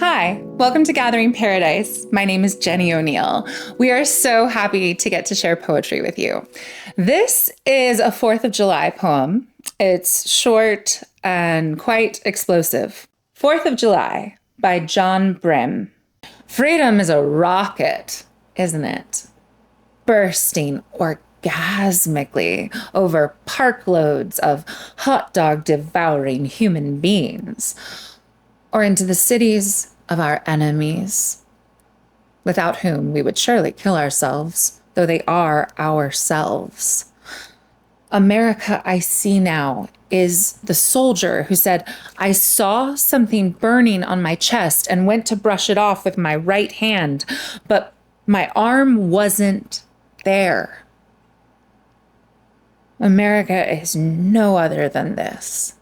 Hi, welcome to Gathering Paradise. My name is Jenny O'Neill. We are so happy to get to share poetry with you. This is a 4th of July poem. It's short and quite explosive. 4th of July by Brehm. Freedom is a rocket, isn't it? Bursting orgasmically over parkloads of hot dog devouring human beings, or into the cities of our enemies, without whom we would surely kill ourselves, though they are ourselves. America I see now is the soldier who said, "I saw something burning on my chest and went to brush it off with my right hand, but my arm wasn't there." America is no other than this.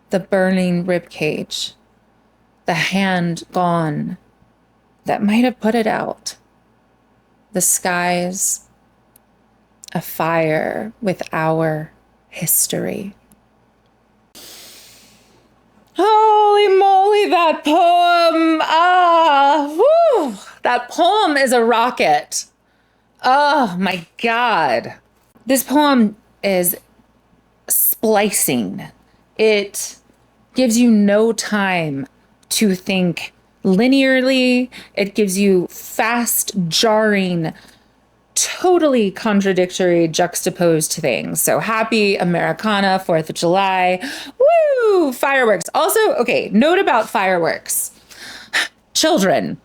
The burning ribcage, the hand gone that might have put it out, the skies afire with our history. Holy moly, that poem! That poem is a rocket. Oh my God. This poem is splicing. It gives you no time to think linearly. It gives you fast, jarring, totally contradictory, juxtaposed things. So happy Americana, 4th of July. Woo! Fireworks. Also, okay, note about fireworks. Children,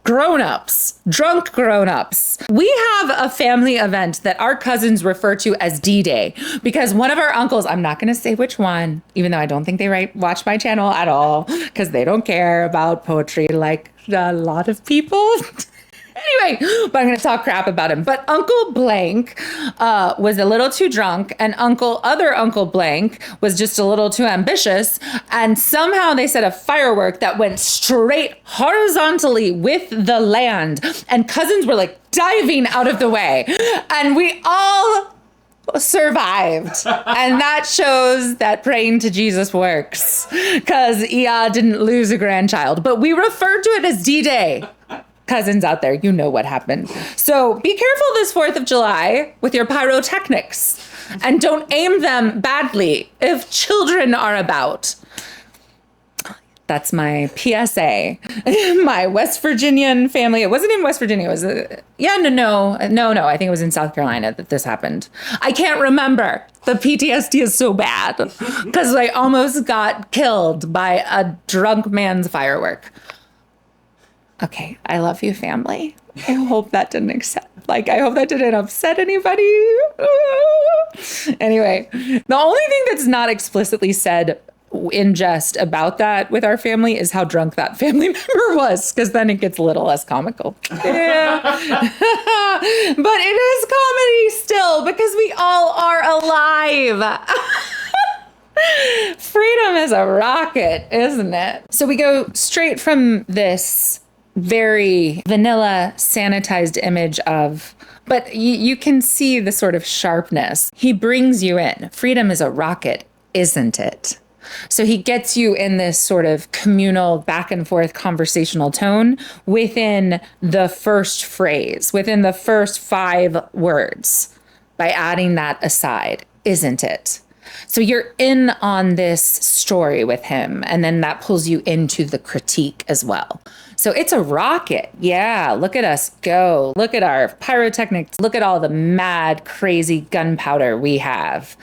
grown-ups, drunk grown-ups. We have a family event that our cousins refer to as D-Day because one of our uncles, I'm not going to say which one, even though I don't think they watch my channel at all because they don't care about poetry like a lot of people. Anyway, but I'm going to talk crap about him. But Uncle Blank was a little too drunk, and other Uncle Blank was just a little too ambitious. And somehow they set a firework that went straight horizontally with the land. And cousins were like diving out of the way. And we all survived. And that shows that praying to Jesus works. Because didn't lose a grandchild. But we referred to it as D-Day. Cousins out there, you know what happened. So be careful this 4th of July with your pyrotechnics and don't aim them badly if children are about. That's my PSA. My West Virginian family, it wasn't in West Virginia, it was, no, I think it was in South Carolina that this happened. I can't remember. The PTSD is so bad because I almost got killed by a drunk man's firework. Okay, I love you, family. I hope that didn't upset anybody. Anyway, the only thing that's not explicitly said in jest about that with our family is how drunk that family member was, because then it gets a little less comical. Yeah. But it is comedy still, because we all are alive. Freedom is a rocket, isn't it? So we go straight from this very vanilla, sanitized image of, but you can see the sort of sharpness. He brings you in. Freedom is a rocket, isn't it? So he gets you in this sort of communal, back and forth conversational tone within the first phrase, within the first 5 words, by adding that aside, isn't it? So you're in on this story with him, and then that pulls you into the critique as well. So it's a rocket. Yeah, look at us go. Look at our pyrotechnics. Look at all the mad, crazy gunpowder we have.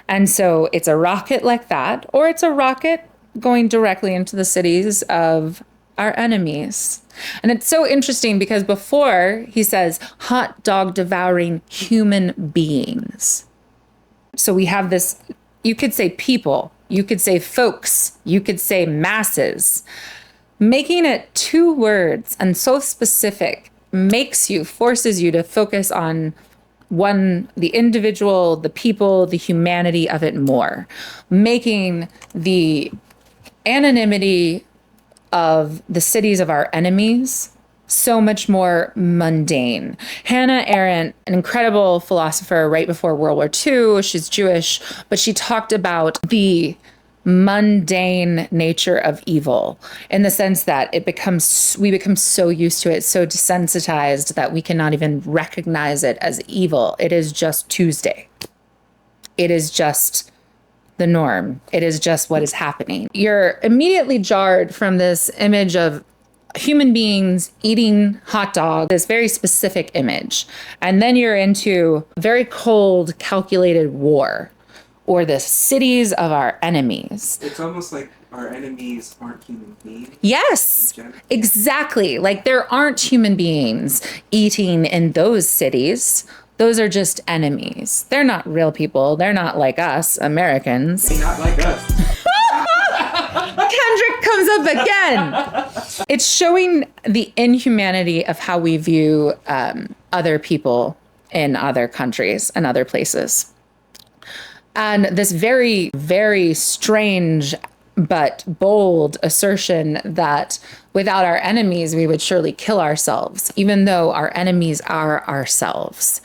And so it's a rocket like that, or it's a rocket going directly into the cities of our enemies. And it's so interesting because before he says hot dog devouring human beings. So we have this, you could say people, you could say folks, you could say masses. Making it 2 words and so specific forces you to focus on one, the individual, the people, the humanity of it more. Making the anonymity of the cities of our enemies so much more mundane. Hannah Arendt, an incredible philosopher right before World War II, she's Jewish, but she talked about the mundane nature of evil, in the sense that we become so used to it, so desensitized that we cannot even recognize it as evil. It is just Tuesday. It is just the norm. It is just what is happening. You're immediately jarred from this image of human beings eating hot dog, this very specific image. And then you're into very cold, calculated war, or the cities of our enemies. It's almost like our enemies aren't human beings. Yes, exactly. Like there aren't human beings eating in those cities. Those are just enemies. They're not real people. They're not like us, Americans. They're not like us. Kendrick comes up again. It's showing the inhumanity of how we view other people in other countries and other places. And this very, very strange but bold assertion that without our enemies, we would surely kill ourselves, even though our enemies are ourselves.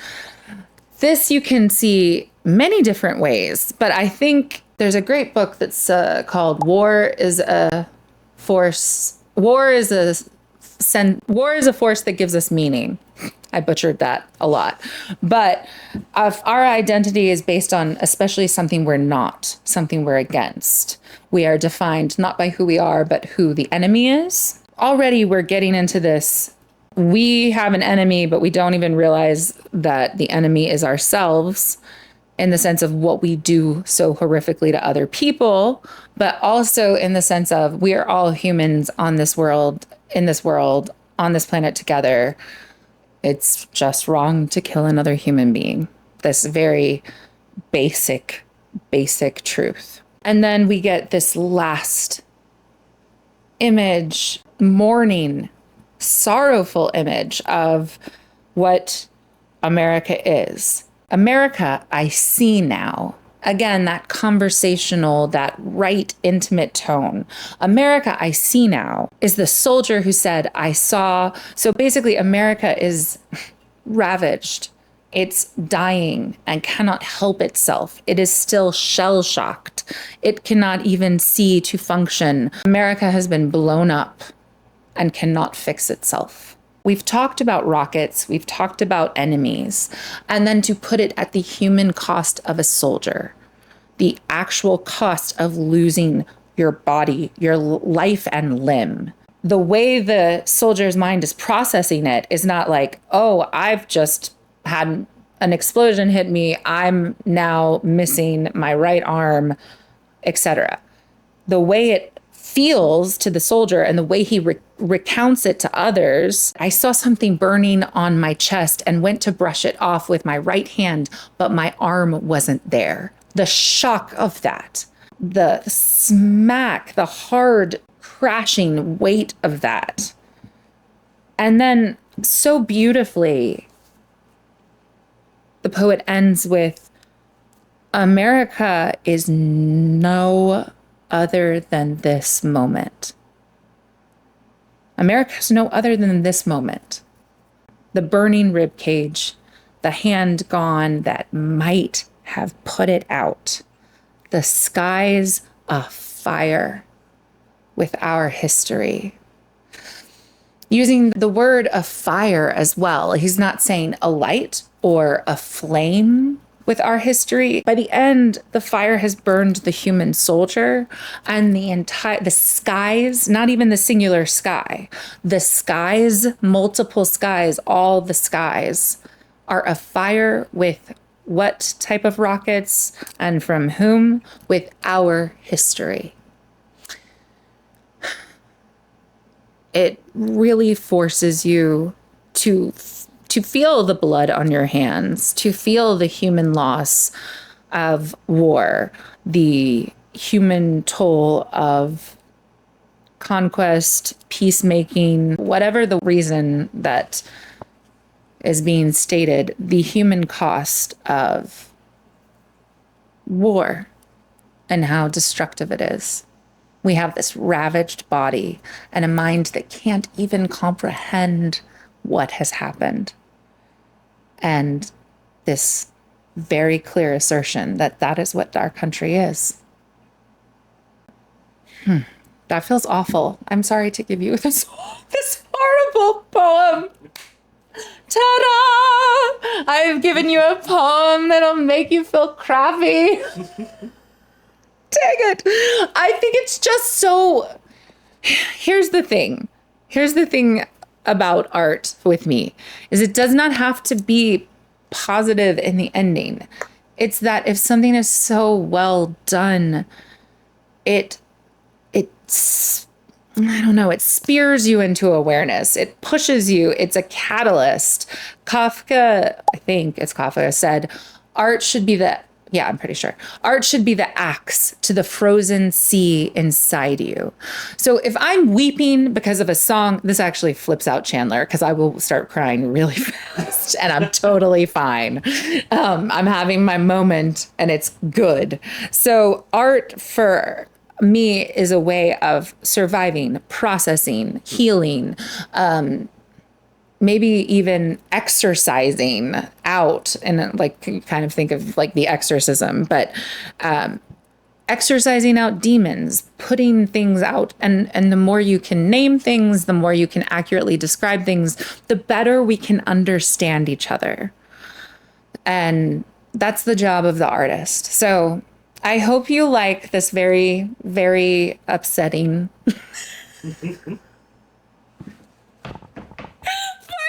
This you can see many different ways, but I think there's a great book that's called War is a Force that Gives Us Meaning. I butchered that a lot. But if our identity is based on especially something we're not, something we're against, we are defined not by who we are, but who the enemy is. Already we're getting into this. We have an enemy, but we don't even realize that the enemy is ourselves, in the sense of what we do so horrifically to other people, but also in the sense of we are all humans on this world, in this world, on this planet together. It's just wrong to kill another human being. This very basic truth. And then we get this last image, mourning, sorrowful image of what America is. America, I see now. Again, that conversational, that right intimate tone. America, I see now, is the soldier who said, I saw. So basically, America is ravaged. It's dying and cannot help itself. It is still shell-shocked. It cannot even see to function. America has been blown up and cannot fix itself. We've talked about rockets, we've talked about enemies, and then to put it at the human cost of a soldier, the actual cost of losing your body, your life and limb. The way the soldier's mind is processing it is not like, oh, I've just had an explosion hit me, I'm now missing my right arm, etc. The way it feels to the soldier and the way he recounts it to others. I saw something burning on my chest and went to brush it off with my right hand, but my arm wasn't there. The shock of that, the smack, the hard crashing weight of that. And then so beautifully, the poet ends with, America is no other than this moment. America is no other than this moment. The burning ribcage, the hand gone that might have put it out. The skies afire with our history. Using the word afire as well. He's not saying a light or a flame with our history. By the end, the fire has burned the human soldier, and the skies, not even the singular sky, the skies, multiple skies, all the skies are afire with what type of rockets and from whom? With our history. It really forces you to feel the blood on your hands, to feel the human loss of war, the human toll of conquest, peacemaking, whatever the reason that is being stated, the human cost of war and how destructive it is. We have this ravaged body and a mind that can't even comprehend what has happened. And this very clear assertion that that is what our country is. That feels awful. I'm sorry to give you this horrible poem. Ta-da! I've given you a poem that'll make you feel crappy. Dang it. I think it's just so... Here's the thing. Here's the thing about art with me, is it does not have to be positive in the ending. It's that if something is so well done, it's I don't know, it spears you into awareness. It pushes you. It's a catalyst. Kafka, I think it's Kafka, said, art should be I'm pretty sure. Art should be the axe to the frozen sea inside you. So if I'm weeping because of a song, this actually flips out Chandler because I will start crying really fast and I'm totally fine. I'm having my moment and it's good. So art for me is a way of surviving, processing, healing, maybe even exercising out, and like kind of think of like the exorcism, but exercising out demons, putting things out. And the more you can name things, the more you can accurately describe things, the better we can understand each other. And that's the job of the artist. So I hope you like this very, very upsetting. I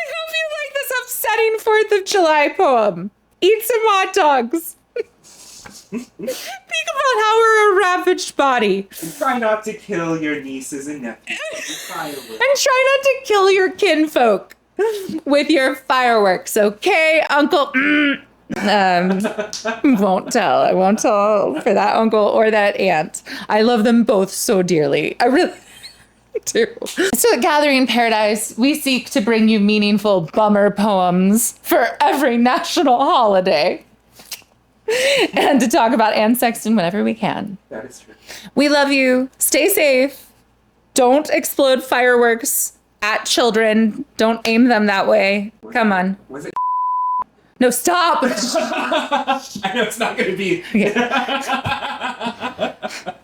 hope you like this upsetting 4th of July poem. Eat some hot dogs. Think about how we're a ravaged body. Try not to kill your nieces and nephews with fireworks. And try not to kill your kinfolk with your fireworks, okay, Uncle? Won't tell. I won't tell for that uncle or that aunt. I love them both so dearly. I really do. So at Gathering Paradise, we seek to bring you meaningful bummer poems for every national holiday. And to talk about Anne Sexton whenever we can. That is true. We love you. Stay safe. Don't explode fireworks at children. Don't aim them that way. Come on. Was it? No, stop. I know it's not going to be.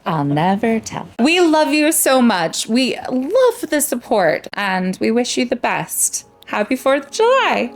I'll never tell. We love you so much. We love the support and we wish you the best. Happy 4th of July.